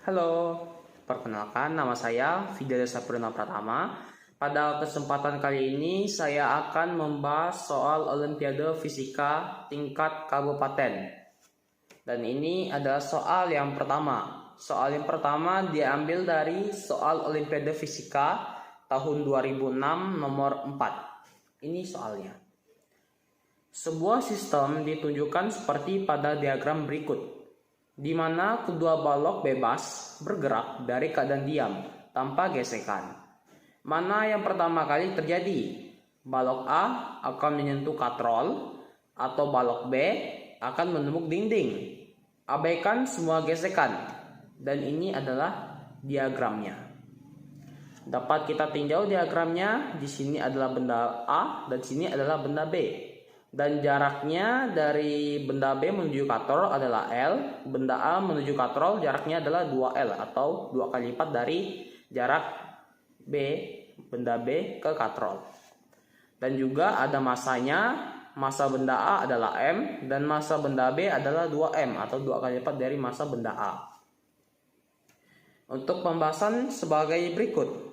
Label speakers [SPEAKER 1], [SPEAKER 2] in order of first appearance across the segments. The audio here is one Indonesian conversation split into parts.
[SPEAKER 1] Halo, perkenalkan nama saya Fidelis Saprina Pratama. Pada kesempatan kali ini saya akan membahas soal Olimpiade Fisika tingkat kabupaten. Dan ini adalah soal yang pertama. Soal yang pertama diambil dari soal Olimpiade Fisika tahun 2006 nomor 4. Ini soalnya. Sebuah sistem ditunjukkan seperti pada diagram berikut, di mana kedua balok bebas bergerak dari keadaan diam tanpa gesekan. Mana yang pertama kali terjadi? Balok A akan menyentuh katrol atau balok B akan menembus dinding. Abaikan semua gesekan. Dan ini adalah diagramnya. Dapat kita tinjau diagramnya. Di sini adalah benda A dan di sini adalah benda B. Dan jaraknya dari benda B menuju katrol adalah L. Benda A menuju katrol jaraknya adalah 2L atau 2 kali lipat dari jarak benda B ke katrol. Dan juga ada masanya. Massa benda A adalah M dan massa benda B adalah 2M atau 2 kali lipat dari massa benda A. Untuk pembahasan sebagai berikut.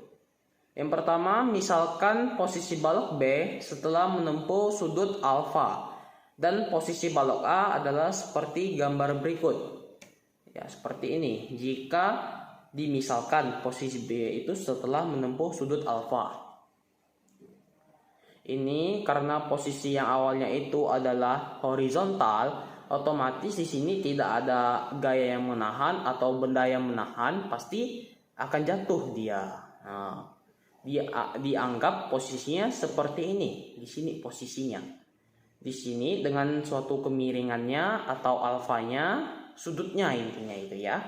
[SPEAKER 1] Yang pertama, misalkan posisi balok B setelah menempuh sudut alfa dan posisi balok A adalah seperti gambar berikut. Ya, seperti ini. Jika dimisalkan posisi B itu setelah menempuh sudut alfa. Ini karena posisi yang awalnya itu adalah horizontal, otomatis di sini tidak ada gaya yang menahan atau benda yang menahan, pasti akan jatuh dia. Nah, dia dianggap posisinya seperti ini. Di sini posisinya. Di sini dengan suatu kemiringannya atau alfanya, sudutnya intinya itu ya.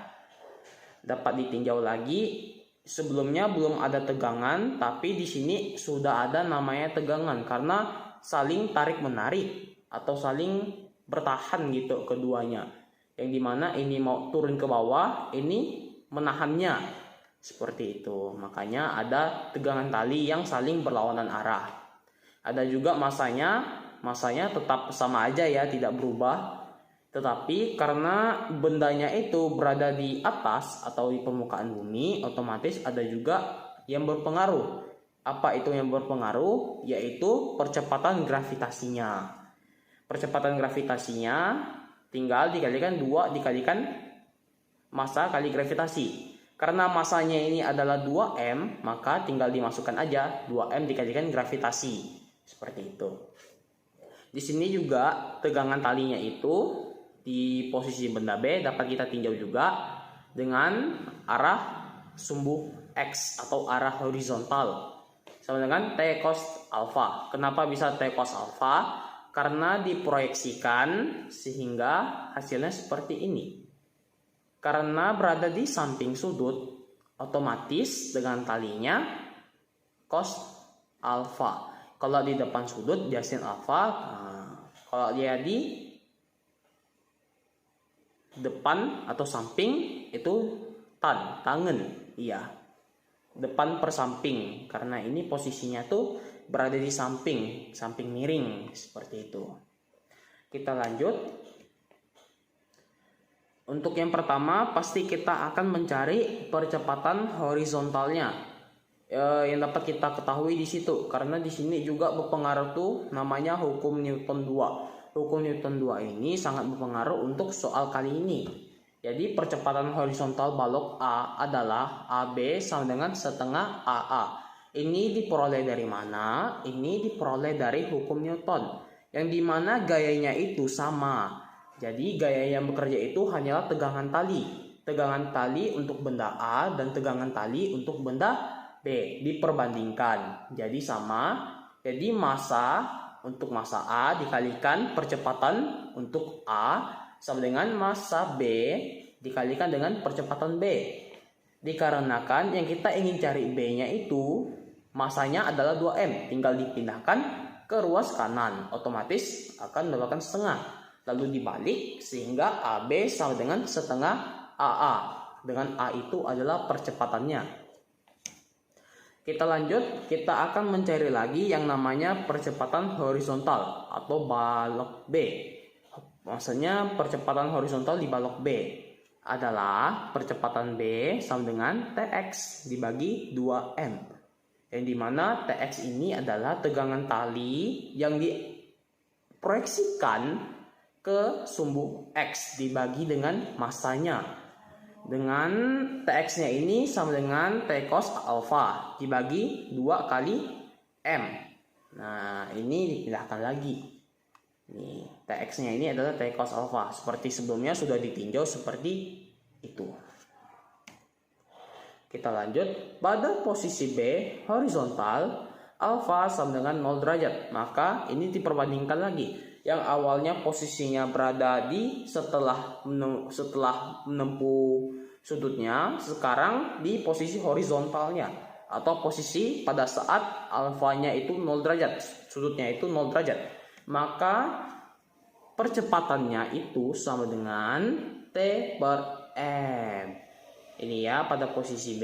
[SPEAKER 1] Dapat ditinjau lagi. Sebelumnya belum ada tegangan, tapi di sini sudah ada namanya tegangan karena saling tarik menarik atau saling bertahan gitu keduanya. Yang dimana ini mau turun ke bawah, ini menahannya. Seperti itu. Makanya ada tegangan tali yang saling berlawanan arah. Ada juga masanya tetap sama aja ya, tidak berubah. Tetapi karena bendanya itu berada di atas atau di permukaan bumi, otomatis ada juga yang berpengaruh. Apa itu yang berpengaruh? Yaitu percepatan gravitasinya. Percepatan gravitasinya tinggal dikalikan 2 dikalikan massa kali gravitasi. Karena masanya ini adalah 2M, maka tinggal dimasukkan aja 2M dikalikan gravitasi. Seperti itu. Di sini juga tegangan talinya itu di posisi benda B dapat kita tinjau juga dengan arah sumbu X atau arah horizontal. Sama dengan T cos alfa. Kenapa bisa T cos alfa? Karena diproyeksikan sehingga hasilnya seperti ini. Karena berada di samping sudut, otomatis dengan talinya cos alfa. Kalau di depan sudut dia sin alfa. Nah, kalau dia di depan atau samping itu tangen. Iya. Depan per samping. Karena ini posisinya tuh berada di samping miring seperti itu. Kita lanjut. Untuk yang pertama, pasti kita akan mencari percepatan horizontalnya. Yang dapat kita ketahui di situ, karena di sini juga berpengaruh tuh namanya hukum Newton 2. Hukum Newton 2 ini sangat berpengaruh untuk soal kali ini. Jadi percepatan horizontal balok A adalah AB sama dengan setengah AA. Ini diperoleh dari mana? Ini diperoleh dari hukum Newton, yang dimana gayanya itu sama. Jadi gaya yang bekerja itu hanyalah tegangan tali. Tegangan tali untuk benda A dan tegangan tali untuk benda B diperbandingkan. Jadi sama. Jadi massa untuk massa A dikalikan percepatan untuk A sama dengan massa B dikalikan dengan percepatan B. Dikarenakan yang kita ingin cari B-nya itu massanya adalah 2M. Tinggal dipindahkan ke ruas kanan. Otomatis akan mendapatkan setengah. Lalu dibalik sehingga AB sama dengan setengah AA. Dengan A itu adalah percepatannya. Kita lanjut, kita akan mencari lagi yang namanya percepatan horizontal atau balok B. Maksudnya percepatan horizontal di balok B. adalah percepatan B sama dengan Tx dibagi 2M. Yang dimana Tx ini adalah tegangan tali yang diproyeksikan ke sumbu X dibagi dengan masanya. Dengan Tx-nya ini sama dengan T cos alfa dibagi 2 kali M. Nah, ini dipindahkan lagi. Nih, Tx-nya ini adalah T cos alfa. Seperti sebelumnya sudah ditinjau seperti itu. Kita lanjut. Pada posisi B horizontal, alfa sama dengan 0 derajat. Maka ini diperbandingkan lagi. Yang awalnya posisinya berada di setelah menempuh sudutnya, sekarang di posisi horizontalnya. Atau posisi pada saat alfanya itu 0 derajat, sudutnya itu 0 derajat. Maka percepatannya itu sama dengan T per M. Ini ya pada posisi B.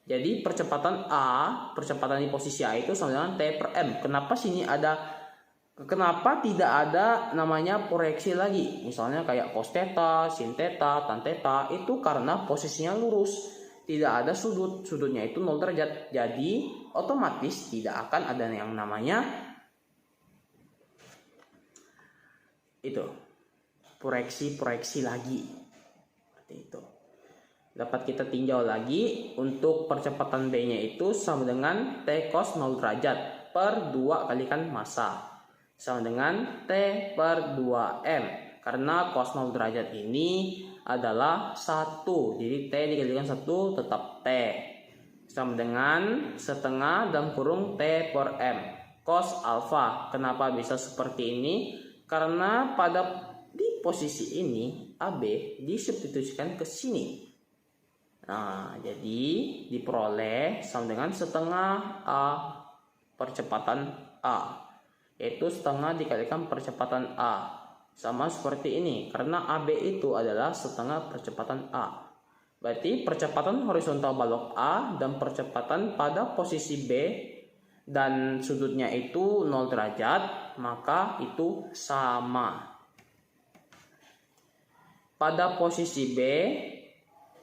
[SPEAKER 1] Jadi percepatan percepatan di posisi A itu sama dengan T per M. Kenapa tidak ada namanya proyeksi lagi? Misalnya kayak cos theta, sin theta, tan theta, itu karena posisinya lurus. Tidak ada sudutnya itu 0 derajat. Jadi otomatis tidak akan ada yang namanya itu proyeksi lagi seperti itu. Dapat kita tinjau lagi untuk percepatan B nya itu sama dengan T cos 0 derajat per 2 kalikan massa sama dengan T per 2M, karena cos 0 derajat ini adalah 1, jadi T dikalikan 1 tetap T sama dengan setengah dalam kurung T per M cos alfa. Kenapa bisa seperti ini? Karena di posisi ini AB disubstitusikan ke sini. Nah, jadi diperoleh sama dengan setengah A percepatan A. Yaitu setengah dikalikan percepatan A. Sama seperti ini. Karena AB itu adalah setengah percepatan A. Berarti percepatan horizontal balok A dan percepatan pada posisi B dan sudutnya itu 0 derajat, maka itu sama. Pada posisi B,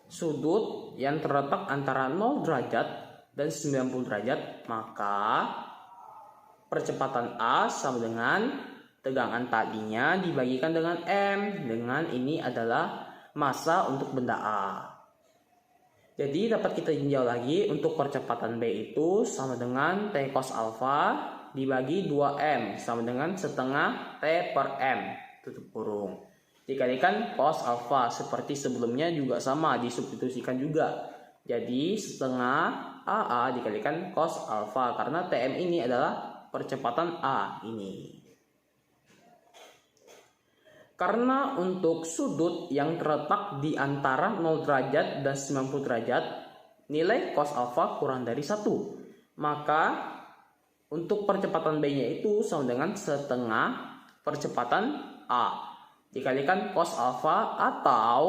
[SPEAKER 1] sudut yang terletak antara 0 derajat dan 90 derajat, maka percepatan A sama dengan tegangan talinya dibagikan dengan M. Dengan ini adalah massa untuk benda A. Jadi dapat kita tinjau lagi untuk percepatan B itu sama dengan T cos alfa dibagi 2M sama dengan setengah T per M tutup kurung dikalikan cos alfa. Seperti sebelumnya juga sama, disubstitusikan juga. Jadi setengah AA dikalikan cos alfa karena TM ini adalah percepatan A ini. Karena untuk sudut yang terletak di antara 0 derajat dan 90 derajat, nilai cos alfa kurang dari 1. Maka untuk percepatan B-nya itu sama dengan setengah percepatan A dikalikan cos alfa, atau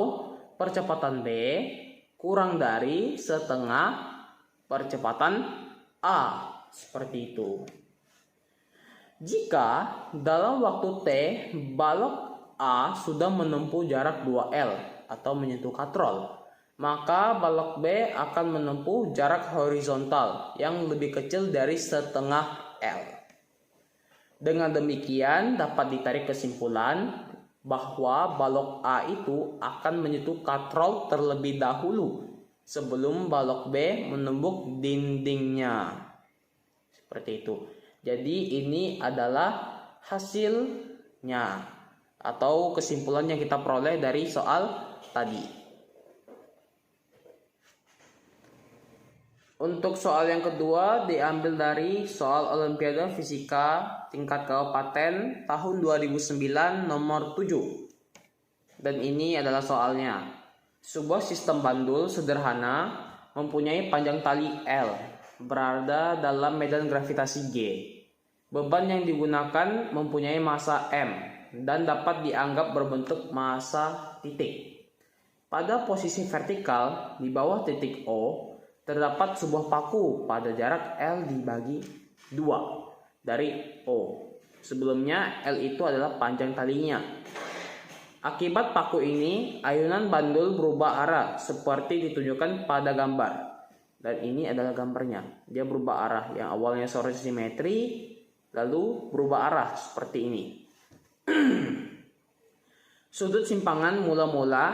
[SPEAKER 1] percepatan B kurang dari setengah percepatan A. Seperti itu. Jika dalam waktu T balok A sudah menempuh jarak 2L atau menyentuh katrol, maka balok B akan menempuh jarak horizontal yang lebih kecil dari setengah L. Dengan demikian dapat ditarik kesimpulan bahwa balok A itu akan menyentuh katrol terlebih dahulu sebelum balok B menembus dindingnya. Seperti itu. Jadi ini adalah hasilnya atau kesimpulan yang kita peroleh dari soal tadi. Untuk soal yang kedua diambil dari soal Olimpiade Fisika tingkat kabupaten tahun 2009 nomor 7. Dan ini adalah soalnya. Sebuah sistem bandul sederhana mempunyai panjang tali L berada dalam medan gravitasi G. Beban yang digunakan mempunyai massa M dan dapat dianggap berbentuk massa titik. Pada posisi vertikal di bawah titik O terdapat sebuah paku pada jarak L dibagi 2 dari O. Sebelumnya L itu adalah panjang talinya. Akibat paku ini, ayunan bandul berubah arah seperti ditunjukkan pada gambar. Dan ini adalah gambarnya. Dia berubah arah. Yang awalnya seharusnya simetri, lalu berubah arah seperti ini. Sudut simpangan mula-mula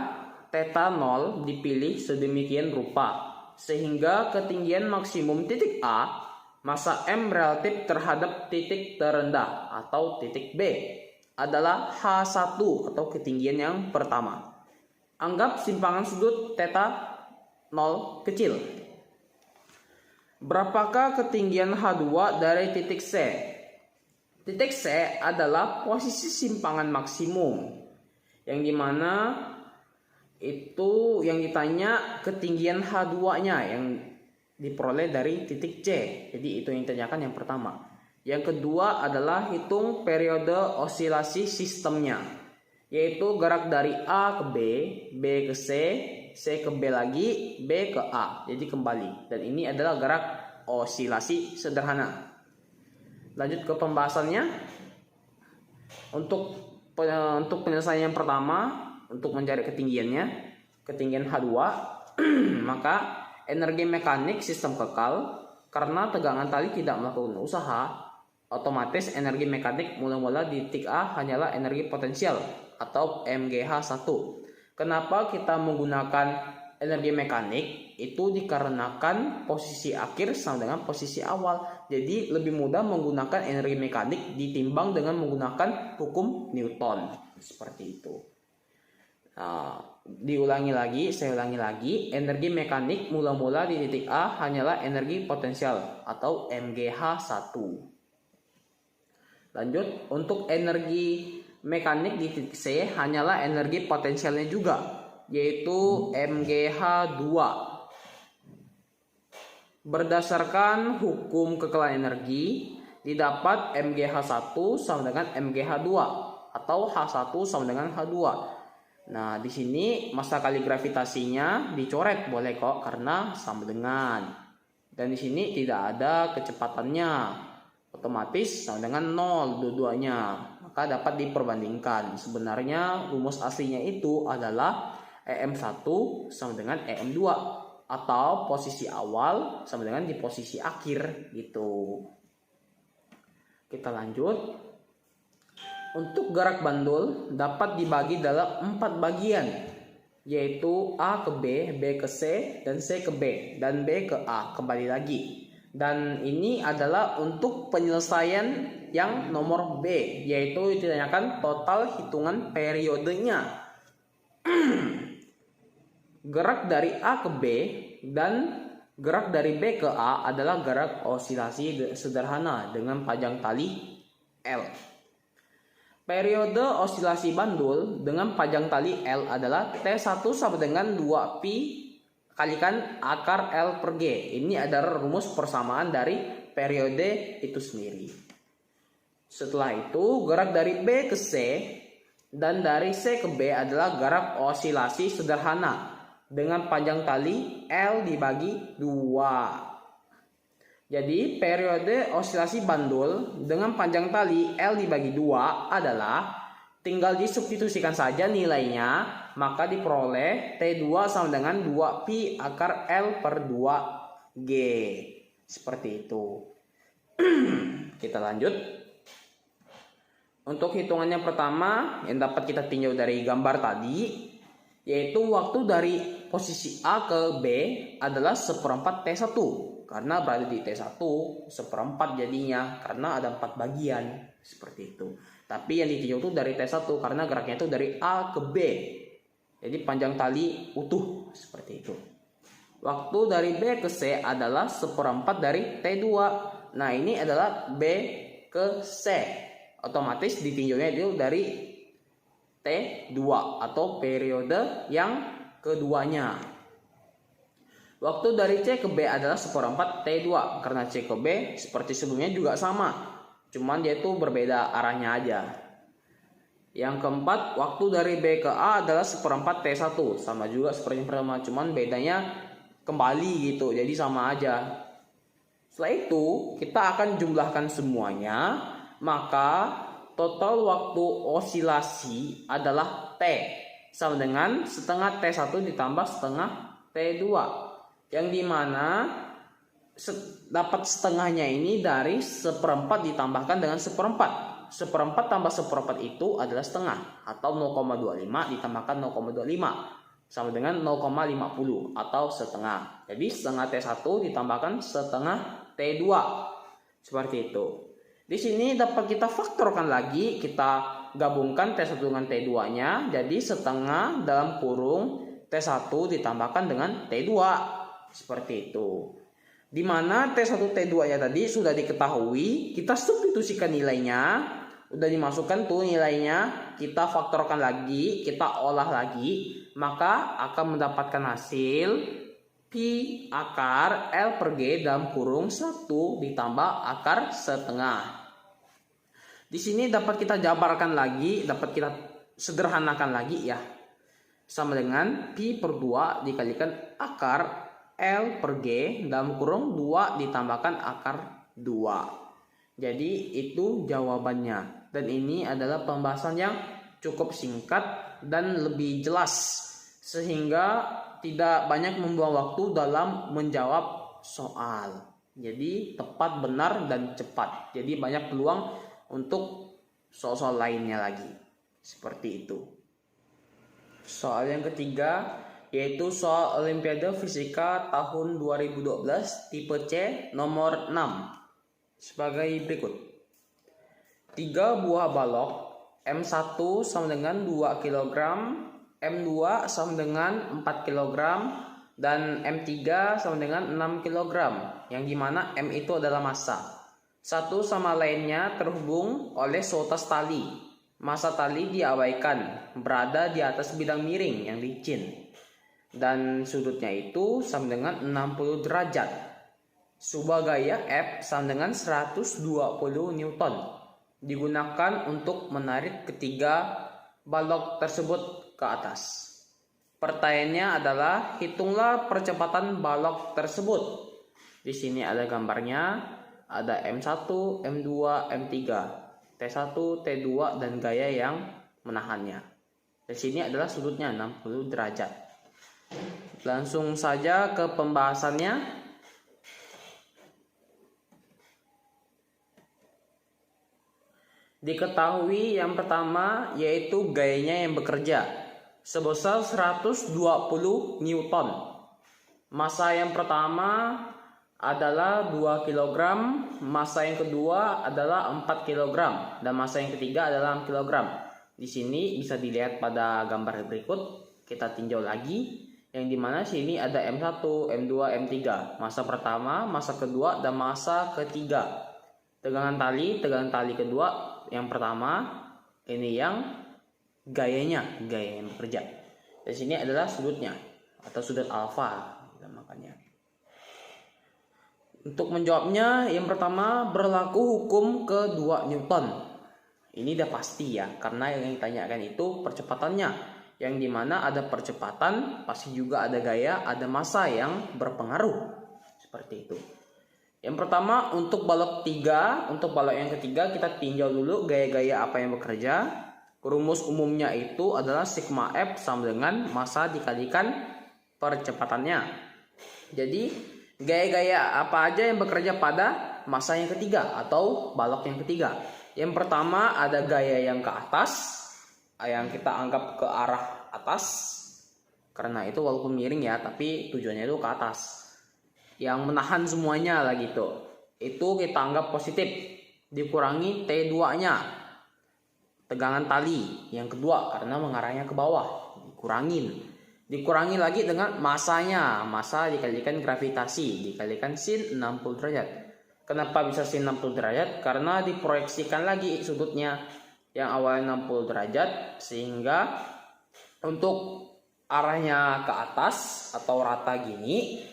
[SPEAKER 1] theta 0 dipilih sedemikian rupa sehingga ketinggian maksimum titik A masa M relatif terhadap titik terendah atau titik B adalah H1 atau ketinggian yang pertama. Anggap simpangan sudut theta 0 kecil. Berapakah ketinggian H2 dari titik C? Titik C adalah posisi simpangan maksimum, yang dimana itu yang ditanya ketinggian H2-nya yang diperoleh dari titik C. Jadi itu yang ditanyakan yang pertama. Yang kedua adalah hitung periode osilasi sistemnya, yaitu gerak dari A ke B, B ke C, C ke B lagi, B ke A. Jadi kembali. Dan ini adalah gerak osilasi sederhana. Lanjut ke pembahasannya. Untuk penyelesaian yang pertama, untuk mencari ketinggian H2, maka energi mekanik sistem kekal karena tegangan tali tidak melakukan usaha. Otomatis energi mekanik mula-mula di titik A hanyalah energi potensial atau MGH1. Kenapa kita menggunakan energi mekanik? Itu dikarenakan posisi akhir sama dengan posisi awal. Jadi lebih mudah menggunakan energi mekanik ditimbang dengan menggunakan hukum Newton. Seperti itu. Nah, saya ulangi lagi. Energi mekanik mula-mula di titik A hanyalah energi potensial atau MGH1. Lanjut, untuk energi mekanik di titik C hanyalah energi potensialnya juga, yaitu MGH2. Berdasarkan hukum kekalahan energi, didapat MGH1 sama dengan MGH2 atau H1 sama dengan H2. Nah, di sini masa kali gravitasinya dicoret boleh kok karena sama dengan. Dan di sini tidak ada kecepatannya. Otomatis sama dengan 0 dua-duanya, maka dapat diperbandingkan. Sebenarnya rumus aslinya itu adalah EM1 sama dengan EM2 atau posisi awal sama dengan di posisi akhir gitu. Kita lanjut. Untuk gerak bandul dapat dibagi dalam 4 bagian, yaitu A ke B, B ke C, dan C ke B, dan B ke A. Kembali lagi. Dan ini adalah untuk penyelesaian yang nomor B, yaitu ditanyakan total hitungan periodenya. Gerak dari A ke B dan gerak dari B ke A adalah gerak osilasi sederhana dengan panjang tali L. Periode osilasi bandul dengan panjang tali L adalah T1 sama dengan 2pi kalikan akar L per G. Ini adalah rumus persamaan dari periode itu sendiri. Setelah itu, gerak dari B ke C dan dari C ke B adalah gerak osilasi sederhana dengan panjang tali L dibagi 2. Jadi, periode osilasi bandul dengan panjang tali L dibagi 2 adalah tinggal disubstitusikan saja nilainya, maka diperoleh T2 sama dengan 2pi akar L per 2G. Seperti itu. Kita lanjut. Untuk hitungannya pertama yang dapat kita tinjau dari gambar tadi, yaitu waktu dari posisi A ke B adalah 1/4 T1. Karena berada di T1 1/4 jadinya, karena ada 4 bagian. Seperti itu. Tapi yang ditinjau itu dari T1 karena geraknya itu dari A ke B. Jadi panjang tali utuh seperti itu. Waktu dari B ke C adalah 1/4 dari T2. Nah, ini adalah B ke C. Otomatis ditinjaunya itu dari T2 atau periode yang keduanya. Waktu dari C ke B adalah 1/4 T2 karena C ke B seperti sebelumnya juga sama. Cuman dia itu berbeda arahnya aja. Yang keempat, waktu dari B ke A adalah 1/4 T1. Sama juga seperti yang pertama, cuman bedanya kembali gitu. Jadi sama aja. Setelah itu, kita akan jumlahkan semuanya. Maka total waktu osilasi adalah T sama dengan setengah T1 ditambah setengah T2, yang dimana dapat setengahnya ini dari seperempat ditambahkan dengan seperempat. Seperempat tambah seperempat itu adalah setengah, atau 0,25 ditambahkan 0,25 sama dengan 0,50 atau setengah. Jadi setengah T1 ditambahkan setengah T2. Seperti itu. Di sini dapat kita faktorkan lagi, kita gabungkan T1 dengan T2-nya, jadi setengah dalam kurung T1 ditambahkan dengan T2. Seperti itu. Di mana T1 T2-nya tadi sudah diketahui, kita substitusikan nilainya, udah dimasukkan tuh nilainya, kita faktorkan lagi, kita olah lagi, maka akan mendapatkan hasil Pi akar L per G dalam kurung 1 ditambah akar setengah. Di sini dapat kita jabarkan lagi, dapat kita sederhanakan lagi ya. Sama dengan Pi per 2 dikalikan akar L per G dalam kurung 2 ditambahkan akar 2. Jadi itu jawabannya. Dan ini adalah pembahasan yang cukup singkat dan lebih jelas, sehingga tidak banyak membuang waktu dalam menjawab soal. Jadi tepat, benar, dan cepat. Jadi banyak peluang untuk soal-soal lainnya lagi. Seperti itu. Soal yang ketiga yaitu soal Olimpiade Fisika tahun 2012 tipe C nomor 6 sebagai berikut. 3 buah balok M1 sama dengan 2 kg, M2 sama dengan 4 kg, dan M3 sama dengan 6 kg, yang dimana M itu adalah massa. Satu sama lainnya terhubung oleh seutas tali. Massa tali diabaikan, berada di atas bidang miring yang licin, dan sudutnya itu sama dengan 60 derajat. Sebuah gaya F sama dengan 120 Newton digunakan untuk menarik ketiga balok tersebut ke atas. Pertanyaannya adalah hitunglah percepatan balok tersebut. Di sini ada gambarnya, ada M1, M2, M3, T1, T2 dan gaya yang menahannya. Di sini adalah sudutnya 60 derajat. Langsung saja ke pembahasannya. Diketahui yang pertama yaitu gayanya yang bekerja sebesar 120 Newton. Massa yang pertama adalah 2 kg, massa yang kedua adalah 4 kg, dan massa yang ketiga adalah 6 kg. Di sini bisa dilihat pada gambar berikut, kita tinjau lagi, yang dimana sini ada M1, M2, M3, massa pertama, massa kedua, dan massa ketiga. Tegangan tali kedua yang pertama, ini yang gaya yang bekerja. Di sini adalah sudutnya atau sudut alfa, makanya. Untuk menjawabnya, yang pertama berlaku hukum kedua Newton. Ini udah pasti ya, karena yang ditanyakan itu percepatannya, yang dimana ada percepatan, pasti juga ada gaya, ada massa yang berpengaruh. Seperti itu. Yang pertama untuk balok 3, untuk balok yang ketiga kita tinjau dulu gaya-gaya apa yang bekerja. Rumus umumnya itu adalah sigma F sama dengan massa dikalikan percepatannya. Jadi gaya-gaya apa aja yang bekerja pada massa yang ketiga atau balok yang ketiga. Yang pertama ada gaya yang ke atas, yang kita anggap ke arah atas, karena itu walaupun miring ya, tapi tujuannya itu ke atas, yang menahan semuanya lah gitu. Itu kita anggap positif, dikurangi T2 nya, tegangan tali yang kedua karena mengarahnya ke bawah, dikurangi lagi dengan massanya, massa dikalikan gravitasi dikalikan sin 60 derajat. Kenapa bisa sin 60 derajat? Karena diproyeksikan lagi sudutnya yang awalnya 60 derajat, sehingga untuk arahnya ke atas atau rata gini,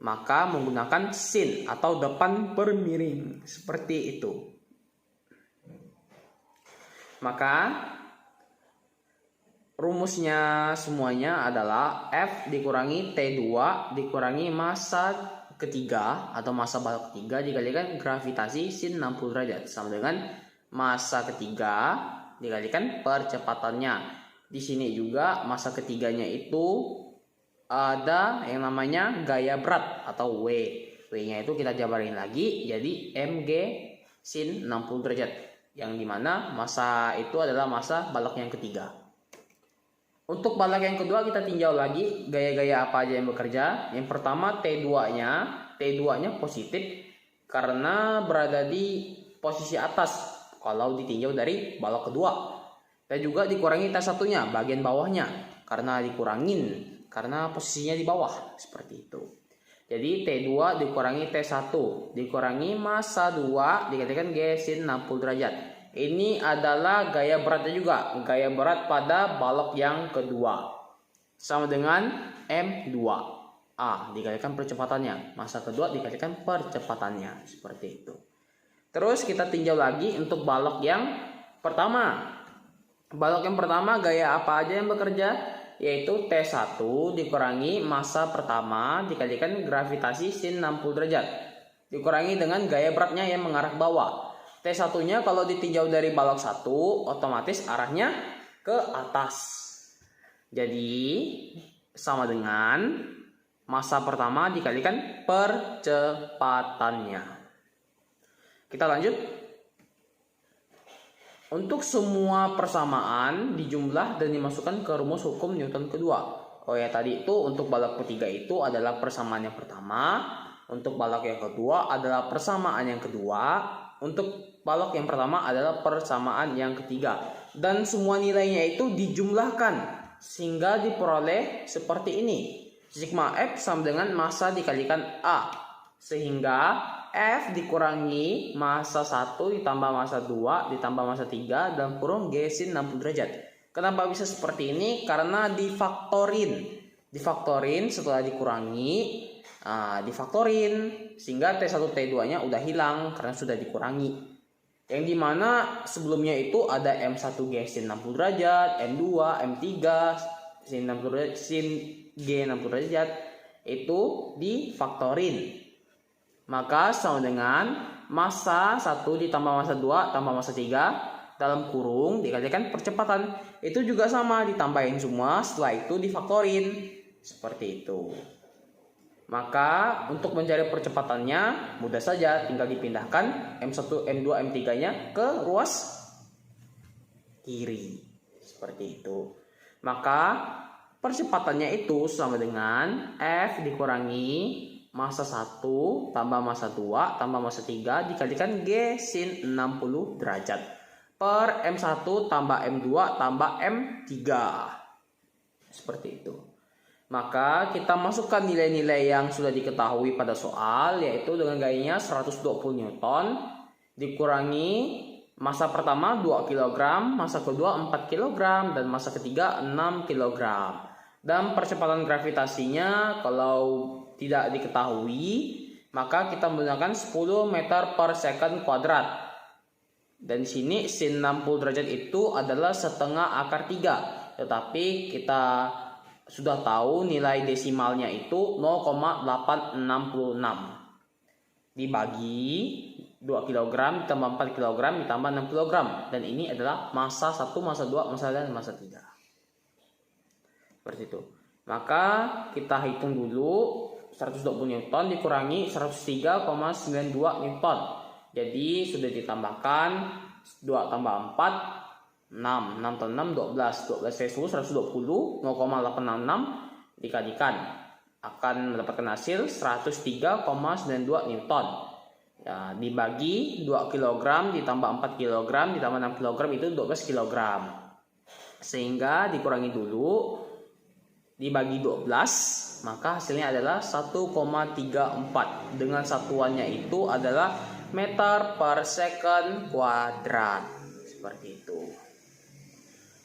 [SPEAKER 1] maka menggunakan sin atau depan bermiring seperti itu. Maka rumusnya semuanya adalah F dikurangi T2 dikurangi massa ketiga atau massa balok ketiga dikalikan gravitasi sin 60 derajat sama dengan massa ketiga dikalikan percepatannya. Di sini juga massa ketiganya itu ada yang namanya gaya berat atau W. W-nya itu kita jabarin lagi jadi mg sin 60 derajat. Yang dimana massa itu adalah massa balok yang ketiga. Untuk balok yang kedua kita tinjau lagi gaya-gaya apa aja yang bekerja. Yang pertama T2-nya positif karena berada di posisi atas kalau ditinjau dari balok kedua. Dan juga dikurangi T1-nya bagian bawahnya karena karena posisinya di bawah seperti itu. Jadi T2 dikurangi T1 dikurangi massa 2 dikalikan G sin 60 derajat. Ini adalah gaya beratnya juga, gaya berat pada balok yang kedua. Sama dengan M2A dikalikan percepatannya, massa kedua dikalikan percepatannya seperti itu. Terus kita tinjau lagi untuk balok yang pertama. Balok yang pertama gaya apa aja yang bekerja? Yaitu T1 dikurangi massa pertama dikalikan gravitasi sin 60 derajat. Dikurangi dengan gaya beratnya yang mengarah ke bawah. T1-nya kalau ditinjau dari balok 1 otomatis arahnya ke atas. Jadi sama dengan massa pertama dikalikan percepatannya. Kita lanjut. Untuk semua persamaan dijumlah dan dimasukkan ke rumus hukum Newton kedua. Oh ya, tadi itu untuk balok ketiga itu adalah persamaan yang pertama. Untuk balok yang kedua adalah persamaan yang kedua. Untuk balok yang pertama adalah persamaan yang ketiga. Dan semua nilainya itu dijumlahkan sehingga diperoleh seperti ini. Sigma F sama dengan massa dikalikan A. Sehingga F dikurangi massa 1 ditambah massa 2 ditambah massa 3 dalam kurung G sin 60 derajat. Kenapa bisa seperti ini? Karena difaktorin. Difaktorin setelah dikurangi, difaktorin sehingga T1 T2-nya udah hilang karena sudah dikurangi. Yang dimana sebelumnya itu ada M1 G sin 60 derajat, M2, M3 sin 60 derajat, sin G 60 derajat itu difaktorin. Maka sama dengan massa 1 ditambah massa 2 tambah massa 3 dalam kurung dikalikan percepatan. Itu juga sama ditambahin semua, setelah itu difaktorin. Seperti itu. Maka untuk mencari percepatannya mudah saja, tinggal dipindahkan M1, M2, M3-nya ke ruas kiri. Seperti itu. Maka percepatannya itu sama dengan F dikurangi massa 1 tambah massa 2 tambah massa 3 dikalikan G sin 60 derajat per M1 tambah M2 tambah M3. Seperti itu. Maka kita masukkan nilai-nilai yang sudah diketahui pada soal, yaitu dengan gayanya 120 Newton dikurangi massa pertama 2 kg, massa kedua 4 kg, dan massa ketiga 6 kg. Dan percepatan gravitasinya kalau tidak diketahui, maka kita menggunakan 10 meter per second kuadrat. Dan di sini sin 60 derajat itu adalah setengah akar 3. Tetapi kita sudah tahu nilai desimalnya itu 0,866. Dibagi 2 kg ditambah 4 kg ditambah 6 kg. Dan ini adalah massa 1, massa 2, massa 3, dan massa 3. Seperti itu. Maka kita hitung dulu 120 Newton dikurangi 103,92 Newton. Jadi sudah ditambahkan 2 tambah 4 6 tambah 6 12 kali 10 120 0,866 dikalikan akan mendapatkan hasil 103,92 Newton. Ya, dibagi 2 kg ditambah 4 kg ditambah 6 kg itu 12 kg. Sehingga dikurangi dulu dibagi 12 maka hasilnya adalah 1,34 dengan satuannya itu adalah meter per second kuadrat. Seperti itu.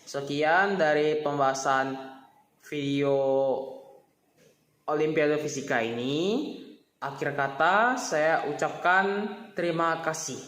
[SPEAKER 1] Sekian dari pembahasan video Olimpiade Fisika ini. Akhir kata saya ucapkan terima kasih.